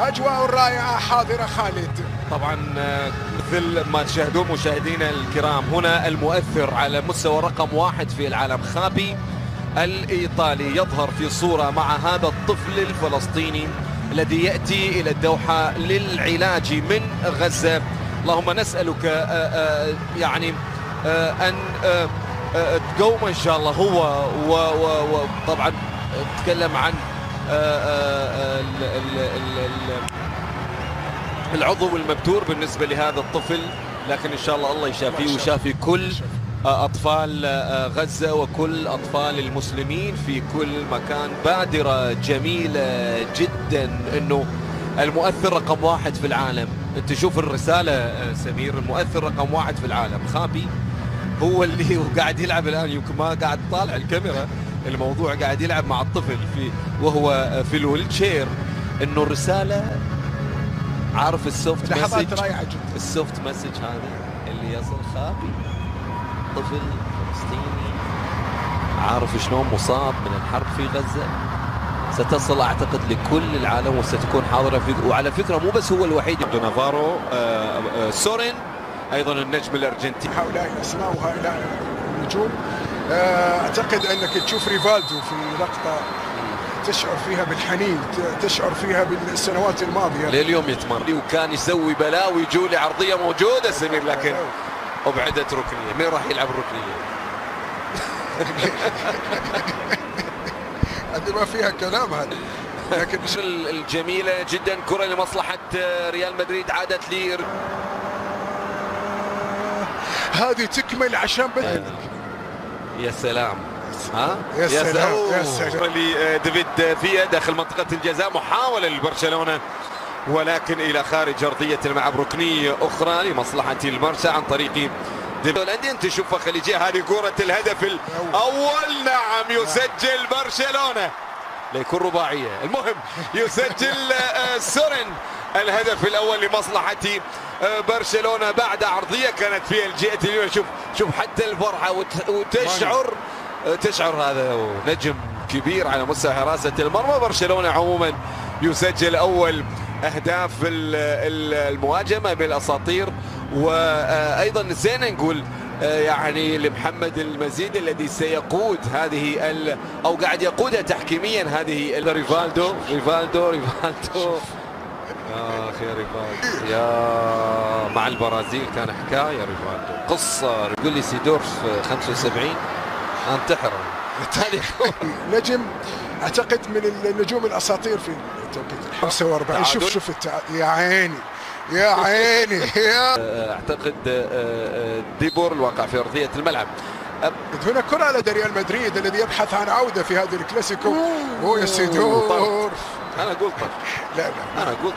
أجواء رائعة حاضرة خالد. طبعا مثل ما تشاهدون مشاهدينا الكرام، هنا المؤثر على مستوى رقم 1 في العالم خابي الإيطالي يظهر في صورة مع هذا الطفل الفلسطيني الذي يأتي إلى الدوحة للعلاج من غزة. اللهم نسألك يعني أن تقوم إن شاء الله هو وطبعا تكلم عن العضو المبتور بالنسبة لهذا الطفل، لكن إن شاء الله يشافيه ويشافي كل أطفال غزة وكل أطفال المسلمين في كل مكان. بادرة جميلة جدا أنه المؤثر رقم 1 في العالم. أنت شوف الرسالة سمير، المؤثر رقم 1 في العالم خابي هو اللي قاعد يلعب الآن، يمكن ما قاعد طالع الكاميرا الموضوع، قاعد يلعب مع الطفل وهو في الويل تشير. انه الرساله، عارف السوفت مسج، السوفت مسج هذا اللي يصل خابي طفل فلسطيني عارف شلون مصاب من الحرب في غزه، ستصل اعتقد لكل العالم وستكون حاضره وعلى فكره مو بس هو الوحيد. نافارو، سورين ايضا النجم الارجنتيني. هؤلاء الاسماء وهؤلاء النجوم اعتقد انك تشوف ريفالدو في لقطه تشعر فيها بالحنين، تشعر فيها بالسنوات الماضيه. لليوم يتمرن وكان يسوي بلاوي، جولي عرضيه موجوده سمير لكن ابعدت ركنيه. مين راح يلعب الركنيه؟ هذه ما فيها كلام هذه. لكن الجميله جدا كره لمصلحه ريال مدريد عادت لي. هذه تكمل عشان يا سلام، ها يا سلام يا سلام لديفيد فيا داخل منطقة الجزاء، محاولة لبرشلونة ولكن إلى خارج أرضية الملعب. ركنية أخرى لمصلحة المرسى عن طريق الأندية. أنت شوفها خليجية، هذه كرة الهدف الأول. نعم يسجل برشلونة، ليكون رباعية، المهم يسجل سورين الهدف الأول لمصلحة برشلونة بعد عرضية كانت في الجهة اليمين. شوف حتى الفرحة تشعر هذا نجم كبير على مستوى حراسة المرمى. برشلونة عموما يسجل أول أهداف المواجهة بالأساطير. وأيضا نسينا نقول يعني لمحمد المزيد الذي سيقود هذه أو قاعد يقودها تحكيميا هذه ريفالدو. يا ريفالدو يا مع البرازيل كان حكايه. ريفالدو قصه، يقول لي سيدورف 75 انتحر. هذه نجم اعتقد من النجوم الاساطير في توقيت 45. شوف يا عيني يا عيني اعتقد ديبور الواقع في ارضيه الملعب. هنا كره لدى ريال مدريد الذي يبحث عن عوده في هذا الكلاسيكو. هو يا سيدور، انا قلت لا انا قلت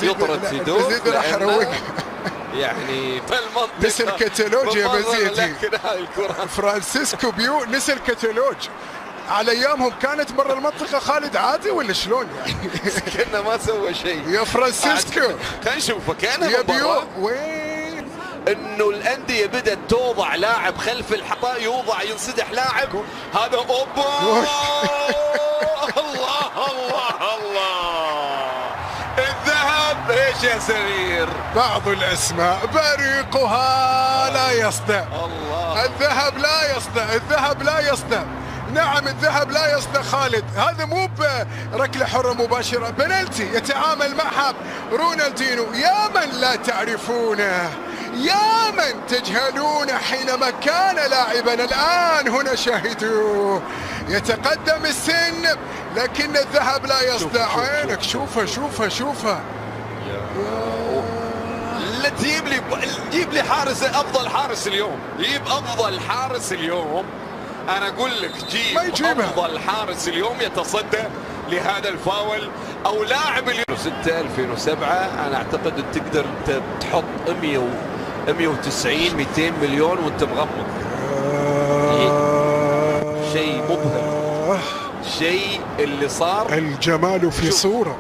يطرد سيدور. المزيد راح يروقها يعني بالمنطقه نسي الكتالوج يا مزيدي. فرانسيسكو بيو نسي الكتالوج. على ايامهم كانت برا المنطقه خالد عادي ولا شلون يعني؟ كنا ما سوى شيء يا فرانسيسكو. خلينا نشوفه كانه يا بيو وين انه الانديه بدات توضع لاعب خلف الحطاء، ينسدح لاعب. هذا اوبا الله الذهب. ايش يا سمير؟ بعض الاسماء بريقها لا يصدع. الله، الذهب لا يصدع، الذهب لا يصدع. نعم الذهب لا يصدع خالد. هذا مو بركله حره مباشره، بنالتي يتعامل معها رونالدينو. يا من لا تعرفونه، يا من تجهلون حينما كان لاعبا. الآن هنا شاهدوه يتقدم السن لكن الذهب لا يصدع. عينك شوفها لا تجيب لي حارس، افضل حارس اليوم، جيب افضل حارس اليوم. انا اقول لك جيب افضل حارس اليوم يتصدى لهذا الفاول او لاعب 2006 2007. انا اعتقد تقدر انت تحط 190 200 مليون وانت مغمض. شيء مبهر، شيء اللي صار. الجمال في صورة.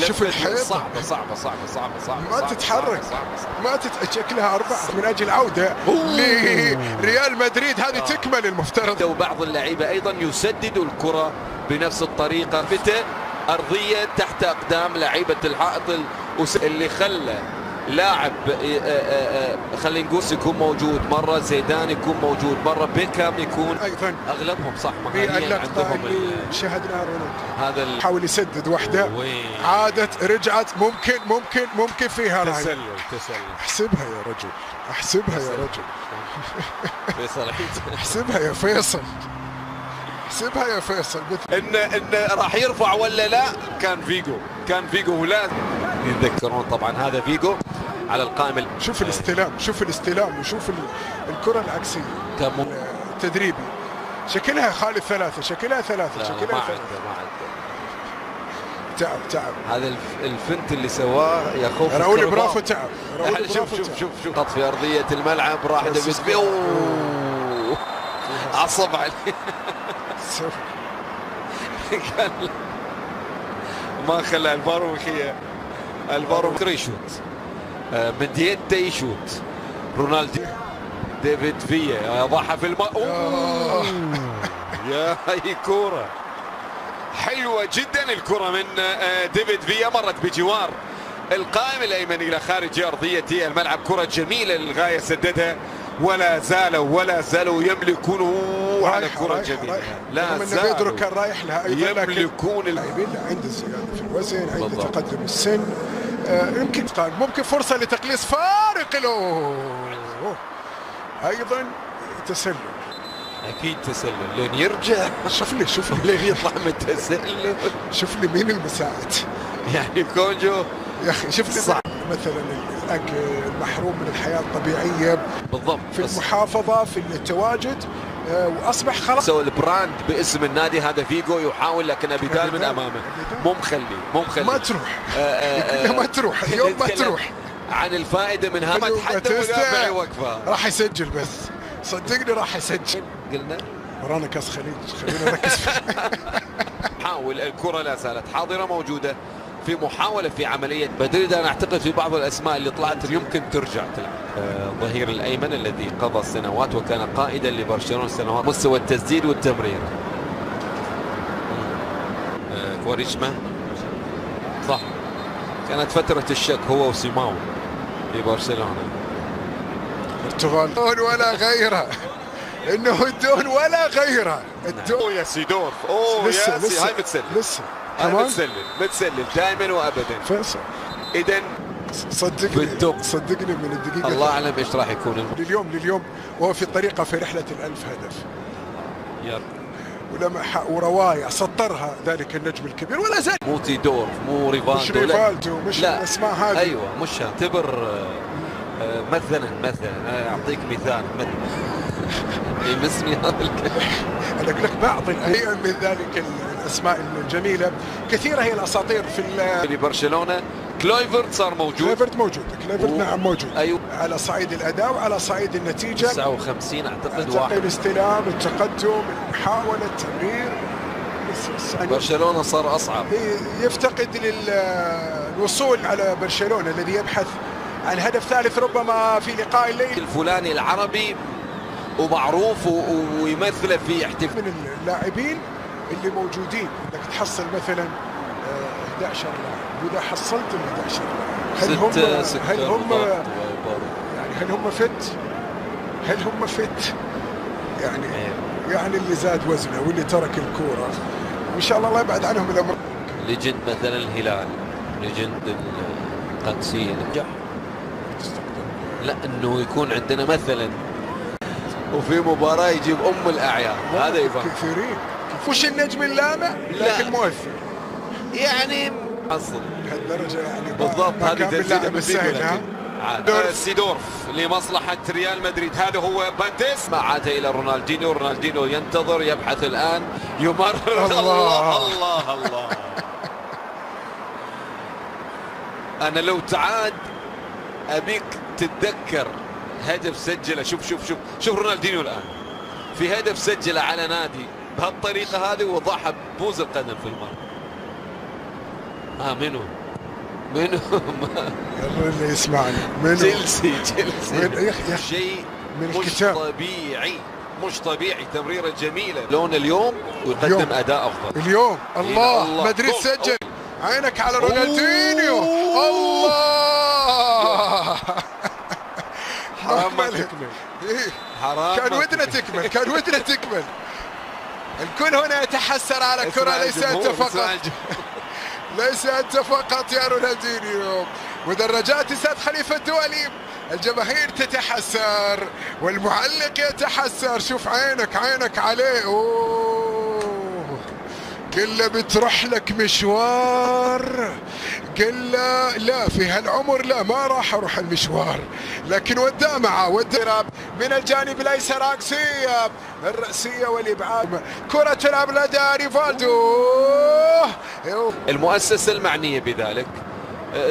شوف الحيطة صعبة ما تتحرك، ما شكلها 4 من أجل عودة لريال مدريد. هذه تكمل المفترض. وبعض اللعيبة أيضا يسددوا الكرة بنفس الطريقة. ارضيه تحت اقدام لعيبه الحائط اللي خلى لاعب خلينا نقول يكون موجود، مره زيدان يكون موجود، مره بيكهام يكون ايضا اغلبهم صح في مهاريا اللقطه عندهم اللي شاهدناها رونالدو هذا حاول يسدد واحده، عادت رجعت، ممكن فيها راي. تسلل احسبها يا رجل، احسبها يا رجل، فيصل احسبها يا فيصل، احسبها يا فيصل. ان راح يرفع ولا لا؟ كان فيجو ولا يتذكرون طبعا هذا فيجو على القائمة. شوف الاستلام وشوف الكرة العكسية التدريبي. شكلها خالد ثلاثة، شكلها ما عنده تعب. هذا الفنت اللي سواه يخوف راؤول برافو تعب. شوف خط في أرضية الملعب راح ديفيد فيا عصب عليه كان ما خلى الفارو يشوت من ديته يشوت. رونالدو ديفيد فيا ضحى في الماء. يا هي كورة حلوة جدا، الكرة من ديفيد فيا مرت بجوار القائم الأيمن إلى خارج أرضية الملعب. كرة جميلة للغاية سددها، ولا زالوا يملكونه على كرة جميلة. لا زالوا بيدرو كان رايح لها أيضا، يملكون اللاعبين عند الزيادة في الوزن، عند تقدم السن، ممكن فرصة لتقليص فارق له. أيضا تسلل، اكيد تسلل لين يرجع. شوف لي لين يطلع من التسلل. شوف لي مين المساعد يعني كونجو يا اخي. شوف لي صح. مثلا الاكل المحروم من الحياه الطبيعيه بالضبط في المحافظه في التواجد، واصبح خلاص سوى البراند باسم النادي. هذا فيجو يحاول لكن ابيدال من امامه مو مخلي ما تروح ما تروح اليوم، ما تروح عن الفائده من همت حتى مدافع وقفه. راح يسجل، بس صدقني راح يسجل. قلنا ورانا كاس خليج، خلينا نركز. حاول الكره لا زالت حاضره موجوده في محاوله في عمليه بديل. انا اعتقد في بعض الاسماء اللي طلعت يمكن ترجع تلعب. الظهير الايمن الذي قضى سنوات وكان قائدا لبرشلونه سنوات، مستوى التسديد والتمرير. كواريشما صح، كانت فتره الشك هو وسيماو في برشلونه. البرتغال دون ولا غيره، انه الدون ولا غيره. الدون يا سيدورف. لسه هاي متسلل، لسه كمان متسلل دائما وابدا. فيصل اذا صدقني من الدقيقه الله اعلم ايش راح يكون لليوم وهو في طريقه في رحله ال1000 هدف. يلا ولمح ورواية سطرها ذلك النجم الكبير ولا زال. مو تيدور، مو ريفالدو، مش ريفالدو، مش الاسماء هذه. ايوه مش اعتبر مثلا اعطيك مثال يمسني هذا الكلام. انا اقول لك بعض من ذلك الاسماء الجميله. كثيره هي الاساطير في برشلونه. كلويفرت صار موجود. كلويفرت نعم موجود. أيوه. على صعيد الاداء وعلى صعيد النتيجه. 59 اعتقد الاستلام، التقدم، المحاوله، التمرير. برشلونه صار اصعب. يفتقد للوصول على برشلونه الذي يبحث عن هدف ثالث ربما في لقاء الليل الفلاني العربي ومعروف ويمثله في احتفال. من اللاعبين اللي موجودين انك تحصل مثلا 11 لاعب، واذا حصلت ال 11 لاعب هل هم فت يعني اللي زاد وزنه واللي ترك الكوره وان شاء الله يبعد عنهم الامر. ليجند مثلا الهلال، ليجند القادسيه نجح. لا انه يكون عندنا مثلا وفي مباراه يجيب الاعياد، هذا يفهم. كثيرين وش النجم اللامع لكن مؤثر يعني حصل لهالدرجه يعني بالضبط. هذه تسديده بالسهل. سيدورف لمصلحه ريال مدريد، هذا هو بانتيس. ما عاد الى رونالدينو ينتظر يبحث الان يمرر. الله انا لو تعاد ابيك تتذكر هدف سجله. شوف رونالدينيو الان في هدف سجله على نادي بهالطريقه هذه وضعها ببوز القدم في المرمى. منو اللي يسمعني؟ تشيلسي شيء مش طبيعي. مش طبيعي، تمريرة جميلة لون اليوم ويقدم أداء أفضل اليوم. الله مدريد سجل. عينك على رونالدينيو. الله حرام ما تكمل. حرام كان ودنا تكمل، كان ودنا تكمل. الكل هنا يتحسر على الكرة، ليس أنت فقط. ليس أنت فقط يا رونالدينيو. مدرجات استاد خليفة الدولي، الجماهير تتحسر والمعلق يتحسر. شوف عينك عليه. أوه قل بتروح لك مشوار، قل لا في هالعمر لا ما راح اروح المشوار، لكن وداه معه من الجانب الايسر عكسيه الرأسية والابعاد. كرة تلعب لدى ريفالدو. المؤسسة المعنية بذلك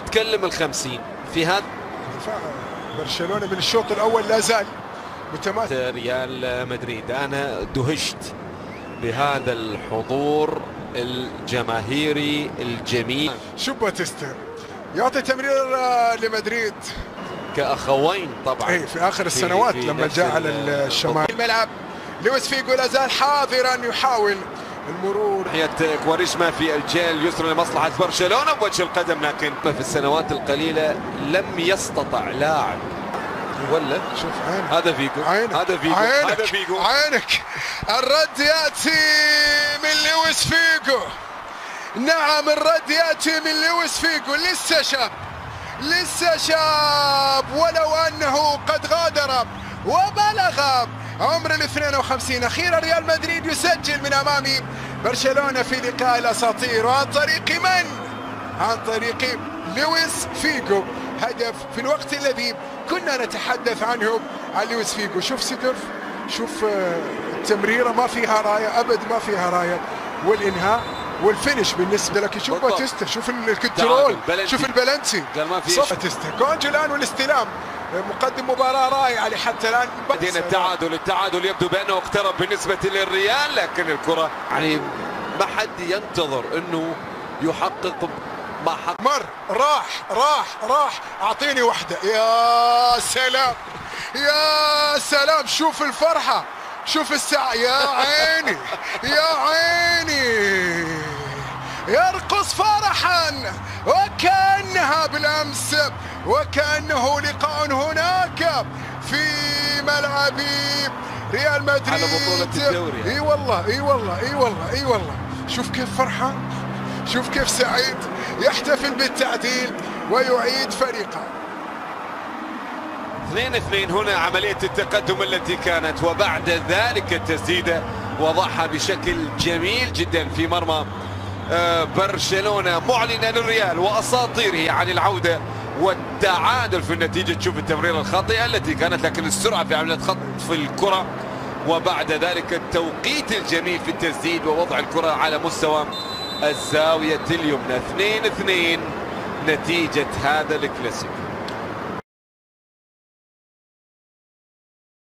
تكلم ال50 في هذا برشلونة من الشوط الاول لا زال متماسك. ريال مدريد انا دهشت بهذا الحضور الجماهيري الجميل. شوف باتيستا يعطي تمرير لمدريد كأخوين طبعا. اي في اخر السنوات لما جاء على الشمال الملعب. لويس فيجو لا زال حاضرا يحاول المرور. ناحية كواريشما في الجهة اليسرى لمصلحة برشلونة بوجه القدم، لكن في السنوات القليلة لم يستطع لاعب ولا شوف هذا فيجو. هذا فيجو. هذا فيجو. عينك الرد ياتي من لويس فيجو. نعم الرد ياتي من لويس فيجو. لسه شاب ولو انه قد غادر وبلغ عمر 52. اخيرا ريال مدريد يسجل من امام برشلونة في لقاء الاساطير، وعن طريق من؟ عن طريق لويس فيجو. هدف في الوقت الذي كنا نتحدث عنه عن لويس فيجو. شوف سيدورف، شوف التمريرة ما فيها راية أبد، ما فيها راية، والإنهاء والفينش بالنسبة لك. شوف باتيستا، شوف الكنترول، شوف البلنتي. باتيستا جول الآن والاستلام. مقدم مباراة رائعة لحتى الآن. بعدين التعادل يبدو بأنه اقترب بالنسبة للريال، لكن الكرة يعني ما حد ينتظر أنه يحقق ما حقق. مر راح أعطيني واحدة. يا سلام يا سلام، شوف الفرحة، شوف الساعة. يا عيني يا عيني، يرقص فرحا وكأنها بالأمس، وكأنه لقاء هناك في ملعب ريال مدريد على بطولة الدوري. اي والله. شوف كيف فرحان، شوف كيف سعيد، يحتفل بالتعديل ويعيد فريقه. 2-2 هنا عملية التقدم التي كانت، وبعد ذلك التسديدة وضعها بشكل جميل جدا في مرمى برشلونة، معلنة للريال وأساطيره عن العودة والتعادل في النتيجة. تشوف التمريرة الخاطئة التي كانت، لكن السرعة في عملية خطف الكرة، وبعد ذلك التوقيت الجميل في التسديد ووضع الكرة على مستوى الزاوية اليمنى. 2-2 نتيجة هذا الكلاسيكو.